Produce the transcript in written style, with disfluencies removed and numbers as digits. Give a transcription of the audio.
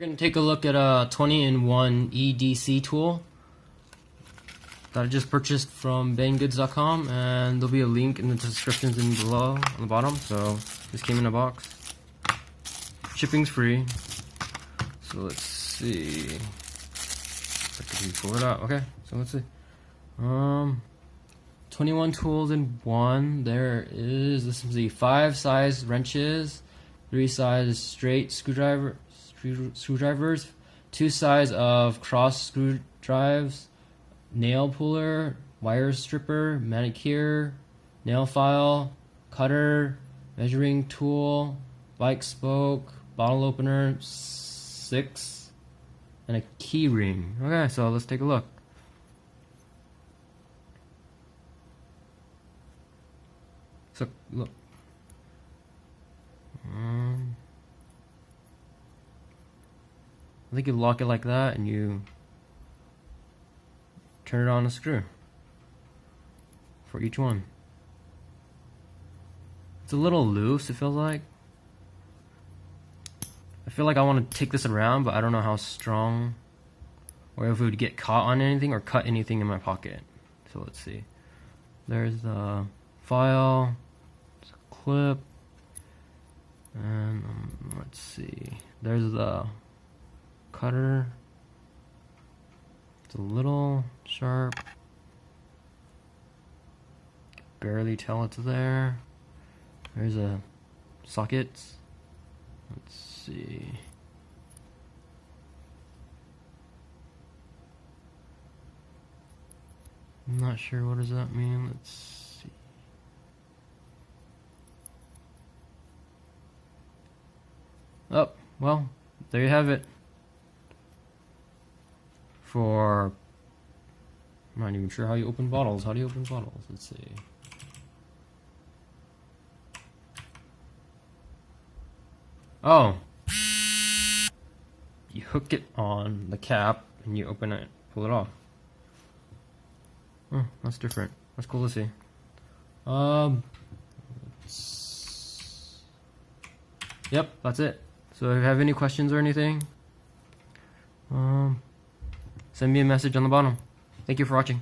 We're going to take a look at a 20-in-1 EDC tool that I just purchased from bangoods.com, and there'll be a link in the descriptions in below on the bottom. So this came in a box. Shipping's free. So let's see. Can we pull it out? Okay, so let's see. 21 tools in one. This is the 5 size wrenches, 3 size straight screwdrivers, 2 size of cross screw drives, nail puller, wire stripper, manicure, nail file, cutter, measuring tool, bike spoke, bottle opener, 6, and a key ring. Okay, so let's take a look. So look. I think you lock it like that and you turn it on a screw for each one. It's a little loose, it feels like. I feel like I want to take this around, but I don't know how strong or if it would get caught on anything or cut anything in my pocket. So let's see. There's the file, it's a clip, and let's see. There's the cutter. It's a little sharp. Can barely tell it's there. There's a socket. Let's see. I'm not sure, what does that mean? Let's see. Oh, well, there you have it. I'm not even sure how you open bottles. How do you open bottles? Let's see. Oh. You hook it on the cap and you open it, pull it off. Oh, that's different. That's cool to see. Yep, that's it. So if you have any questions or anything, send me a message on the bottom. Thank you for watching.